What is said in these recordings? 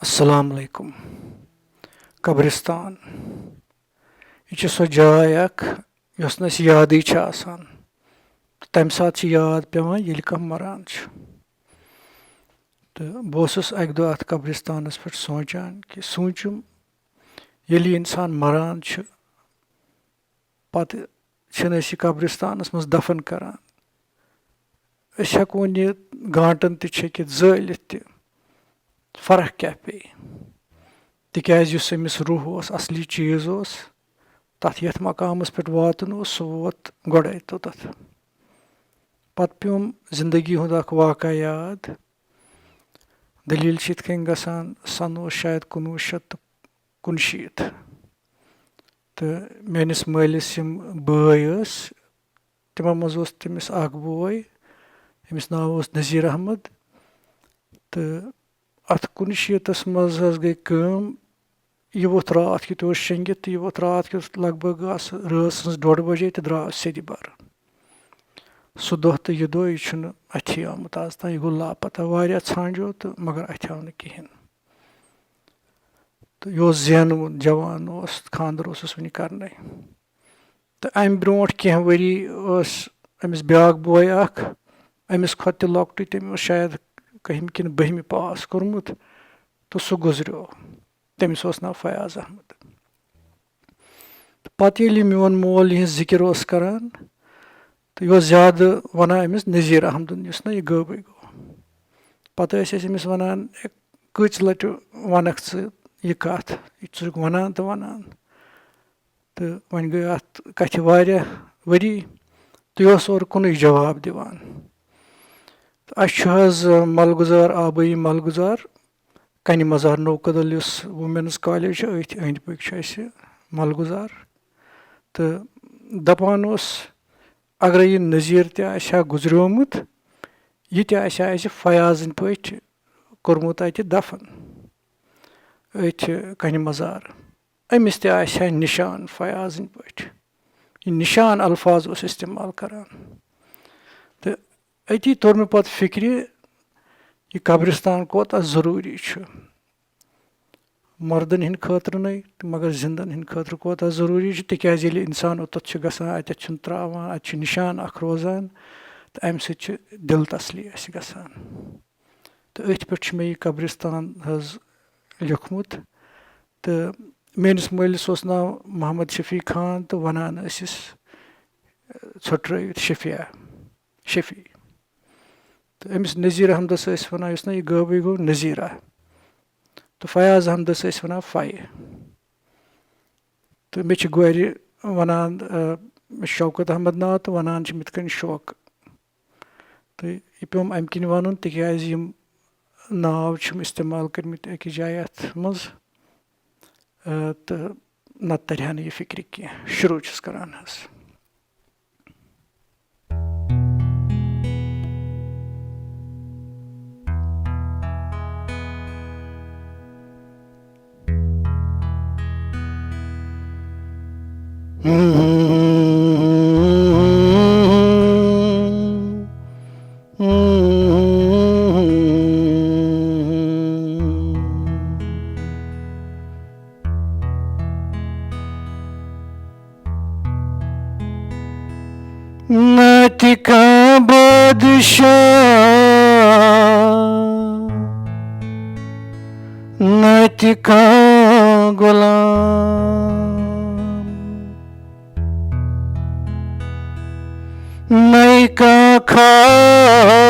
Assalamu alaikum. Kabristaan. Yہِ چھِ سۄ جاے اکھ یۄس نہٕ اَسہِ یادٕے چھِ آسان تَمہِ ساتہٕ چھِ یاد پیٚوان ییٚلہِ کانٛہہ مَران چھُ تہٕ بہٕ اوسُس اَکہِ دۄہ اَتھ قبرِستانَس پٮ۪ٹھ سونٛچان کہِ سوٗنٛچُم ییٚلہِ یہِ اِنسان مَران چھُ پَتہٕ چھِنہٕ أسۍ یہِ قبرِستانَس منٛز دَفن کَران أسۍ ہٮ۪کون یہِ گانٛٹَن تہِ چھٔکِتھ زٲلِتھ تہِ فرق کیٛاہ پیٚیہِ تِکیٛازِ یُس أمِس روح اوس اَصلی چیٖز اوس تَتھ یَتھ مقامَس پٮ۪ٹھ واتُن اوس سُہ ووت گۄڈَے توٚتَتھ پَتہٕ پیوٚم زِندگی ہُنٛد اَکھ واقعہ یاد دٔلیٖل چھِ یِتھ کٔنۍ گژھان سَن اوس شاید 1969 تہٕ میٛٲنِس مٲلِس یِم بٲے ٲسۍ تِمو منٛز اوس تٔمِس اَکھ بوے ییٚمِس ناو اوس نذیٖر احمد تہٕ اَتھ 1969 منٛز حظ گٔے کٲم یہِ ووٚتھ راتھ کیُتھ اوس شیٚنٛگِتھ تہٕ یہِ ووٚتھ راتھ کیُتھ لگ بگ آسہٕ رٲژ سٕنٛز 1:30 بَجے تہٕ درٛاو سیٚدِ بَرٕ سُہ دۄہ تہٕ یہِ دۄہ یہِ چھُنہٕ اَتھی آمُت آز تام یہِ گوٚو لاپَتہ واریاہ ژھانٛڈیو تہٕ مگر اَتھِ آو نہٕ کِہیٖنۍ تہٕ یہِ اوس زینوُن جوان اوس خانٛدَر اوسُس وٕنہِ کَرنَے تہٕ اَمہِ برونٛٹھ کینٛہہ ؤری ٲس أمِس بیٛاکھ بوے اَکھ أمِس کھۄتہٕ تہِ لۄکٹُے تٔمۍ اوس شاید 1ہمہِ کِنہٕ 2ہمہِ پاس کوٚرمُت تہٕ سُہ گُزریو تٔمِس اوس ناو فیاض احمد تہٕ پَتہٕ ییٚلہِ یہِ میون مول یِہِنٛز ذِکِر اوس کَران تہٕ یہِ اوس زیادٕ وَنان أمِس نذیٖر احمدُن یُس نہ یہِ غٲبٕے گوٚو پَتہٕ ٲسۍ أسۍ أمِس وَنان کۭژِ لَٹہِ وَنَکھ ژٕ یہِ کَتھ یہِ چھُکھ وَنان تہٕ وَنان تہٕ وۄنۍ گٔے اَتھ کَتھِ واریاہ ؤری تہٕ یہِ اوس اورٕ کُنُے جواب دِوان تہٕ اَسہِ چھُ حظ مَلگُزار آبٲیی مَلگُزار کَنِمَزار نوکدل یُس ووٗمٮ۪نٕز کالیج چھُ أتھۍ أنٛدۍ پٔکۍ چھُ اَسہِ مَلگُزار تہٕ دَپان اوس اگرَے یہِ نذیٖر تہِ آسہِ ہا گُزریومُت یہِ تہِ آسہِ ہا اَسہِ فیاضٕنۍ پٲٹھۍ کوٚرمُت اَتہِ دَفن أتھۍ کَنِمَزار أمِس تہِ آسہِ ہا نِشان فیاضٕنۍ پٲٹھۍ یہِ نِشان الفاظ اوس اِستعمال کَران تہٕ أتی توٚر مےٚ پَتہٕ فِکرِ یہِ قبرِستان کوتاہ ضروٗری چھُ مردَن ہِنٛدِ خٲطرٕ نٕے تہٕ مگر زِندَن ہِنٛدِ خٲطرٕ کوتاہ ضروٗری چھُ تِکیٛازِ ییٚلہِ اِنسان اوٚتَتھ چھُ گژھان اَتٮ۪تھ چھُنہٕ ترٛاوان اَتہِ چھُ نِشان اَکھ روزان تہٕ اَمہِ سۭتۍ چھِ دِل تسلی اَسہِ گژھان تہٕ أتھۍ پٮ۪ٹھ چھُ مےٚ یہِ قبرِستان حظ لیوٚکھمُت تہٕ میٛٲنِس مٲلِس اوس ناو محمد شفیع خان تہٕ وَنان ٲسِس ژھوٚٹرٲوِتھ شفیع تہٕ أمِس نذیٖر احمدَس ٲسۍ وَنان یُس نہ یہِ غٲبٕے گوٚو نذیٖرا تہٕ فیاض احمدَس ٲسۍ وَنان فَیہِ تہٕ مےٚ چھِ گورِ وَنان مےٚ چھُ شوکت احمد ناو تہٕ وَنان چھِ یِتھ کٔنۍ شوقہٕ تہٕ یہِ پیوٚم اَمہِ کِنۍ وَنُن تِکیٛازِ یِم ناو چھِم اِستعمال کٔرمٕتۍ أکِس جایہِ اَتھ منٛز تہٕ نَتہٕ تَرِ ہا نہٕ یہِ فِکرِ کینٛہہ شروٗع چھُس کَران حظ نَتہِ کانٛہہ بادشاہ نَتہِ کانٛہہ غۄلام نَے کانٛہہ خاص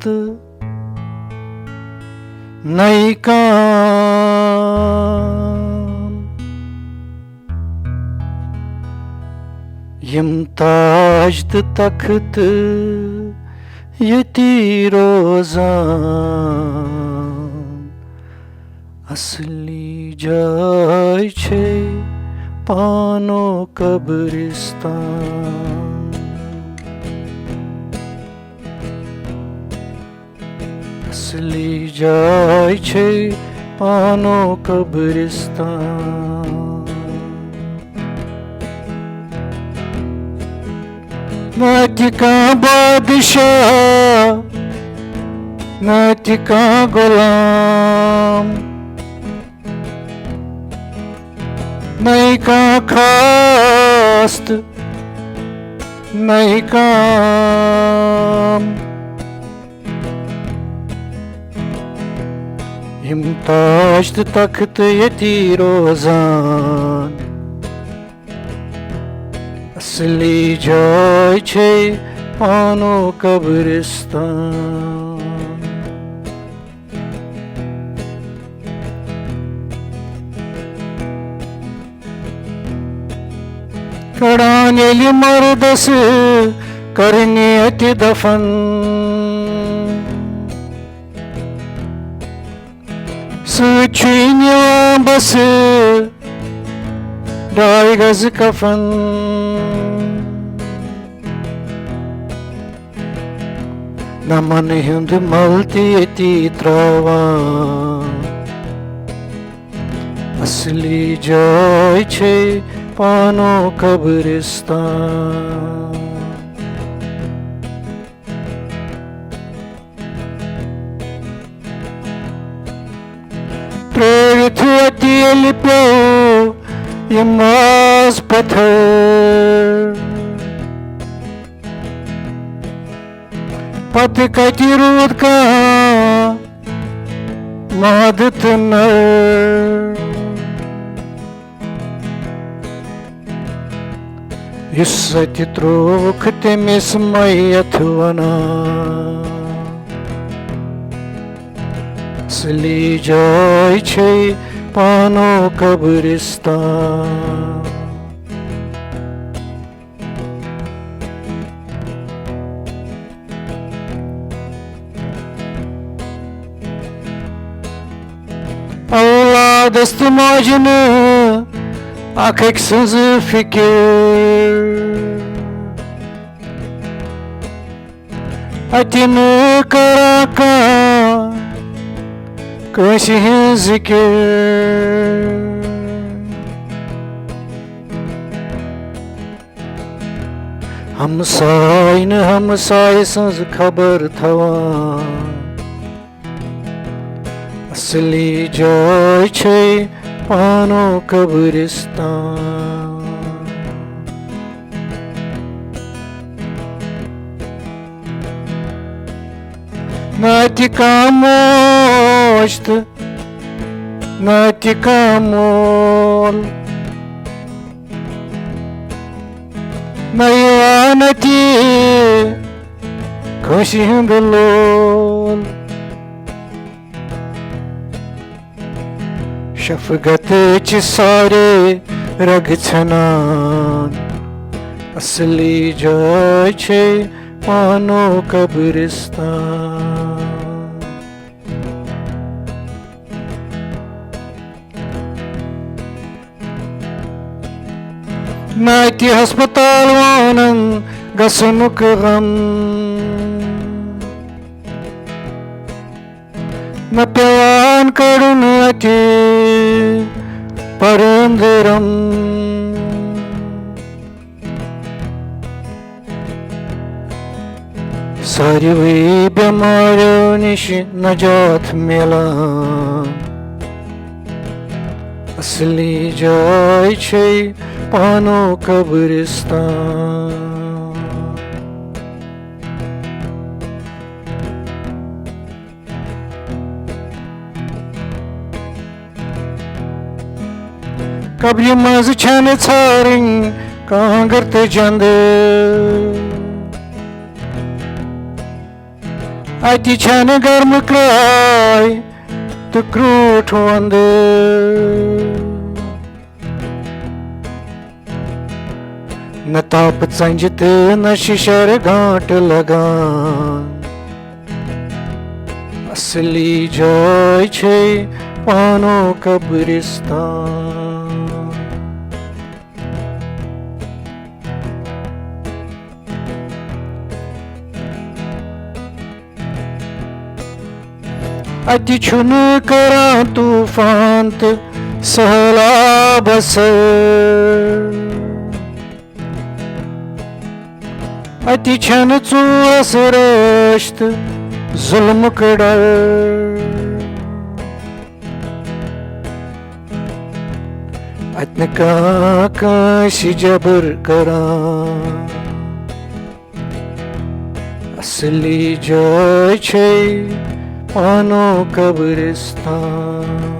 تہٕ نَے کانٛہہ یِم تاج تہٕ تختہٕ ییٚتی روزان اَصلی جاے چھے پانو قبرِستان اَصلی جاے چھے پانو قبرِستان نَتہِ کانٛہہ بادشاہ نَتہِ کانٛہہ غۄلام काम नहीं कहाँ खास नहीं काम यम ताज तख्त यती रोजान असली जाय छे पानो कब्रिस्तान कड़ान येली मर्दस करने अति दफन सुचुनिया बस 2 गज कफन नमन हिंद मलती यती त्रावान असली जाय छे पानो कब्रिस्तान त्रेविथ अतिल प्यो यमास पत्थर पत कति रूद का मादत नर युसति त्रोख तेमिस मैयथ वनान असली जाय छे पानो कब्रिस्तान औलादस्त माजन आखिक सज फिकिर अतिन करा का कैसी है जिक्र हमसाय सज खबर थवान असली जाय छे पानो कब्रिस्तान नाति कामोश्त नाति कामोल नयवानति खुशी हिंदलोल शफकत च सारे रग छनान असली जाय छे पानो कब्रिस्तान नाति हस्पताल वानन गसनुक गम न पेवान करुण अति परंदरम सारी बीमारियों निश नजात मिलान असली जाय छे पानो कब्रिस्तान कब्र मज छन छारिंग कांगर ते जंद अति छन गर्म क्राय तो क्रूठ वंद न ताप संजत न शिशर घाट लगान असली जाय छे पानो कब्रिस्तान अति छुन करा तूफान सहला बसर अति छन चूस रश्त जुल्म कड़र اتنہٕ کانٛہہ کٲنٛسہِ جبر کران اصلی جاے چھے پانو قبرستان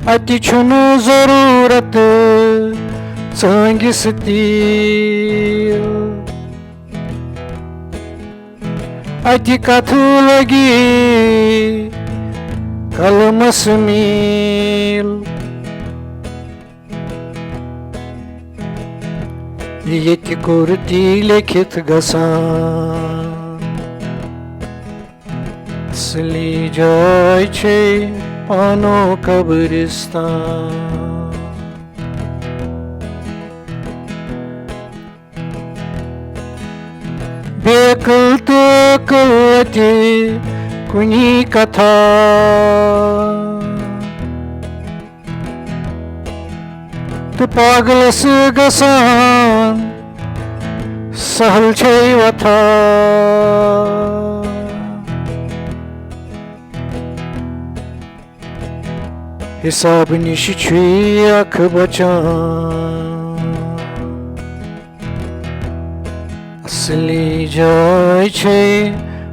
اَتہِ چھُنہٕ ضروٗرت ژٲنٛگِس تیٖل اَتہِ کتھٕ لگی قلمس میٖل ییٚتہِ کُرتی لیکھِتھ گژھان اصلی جاے چھے پانو قبرستان بیقل تہٕ عقل اَتہِ کُنی کتھا تہٕ پاگلس گژھان سہل چھے وتھا حساب نِش چھُے اکھ بچان اصلی جاے چھے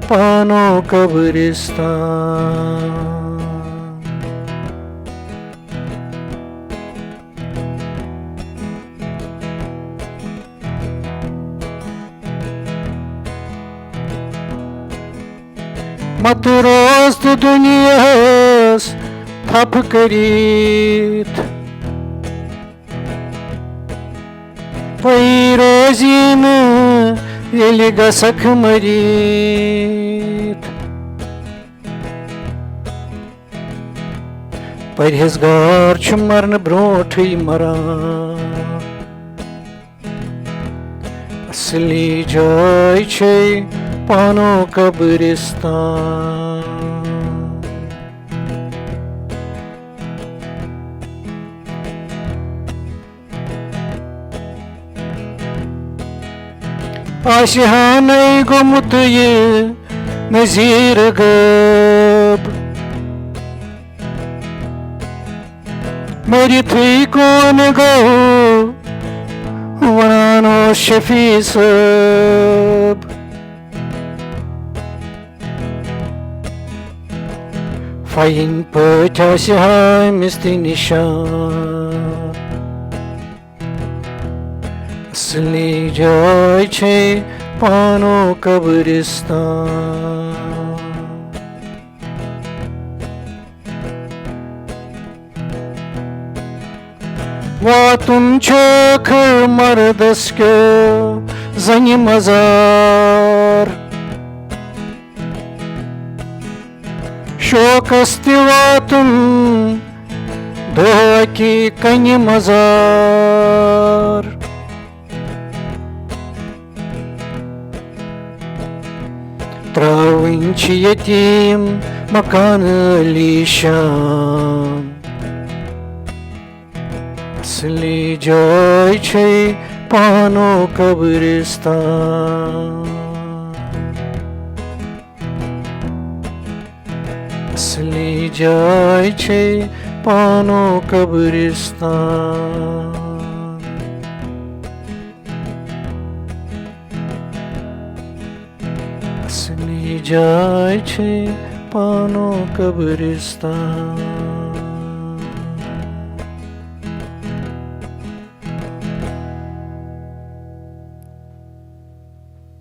پانو قبرستان مت روز تہٕ دُنیاہس تھپہٕ کٔرِتھ پَیی روزی نہٕ ییٚلہِ گژھکھ مٔرِتھ پرہیزگار چھُ مرنہٕ برونٛٹھٕے مران اصلی جاے چھے پانو قبرستان آسہِ ہانَے گوٚمُت یہِ نظیٖر غٲب مٔرِتھٕے کون گوٚو وَنان اوس شفیع صٲب فاین پٲٹھۍ آسہِ ہا أمِس تہِ نِشان اصلی جاے چھے پانو قبرستان واتُن چھُ ٲخٕر مردس کیو زنہِ مزار شوقس تہِ واتُن دۄہ اَکہِ کنہِ مزار ترٛاوٕنۍ چھِ یتیٖم مکانہٕ لیٖشان اصلی جاے چھے پانو قبرستان اصلی جاے چھے پانو قبرستان اصلی جاے چھے پانو قبرستان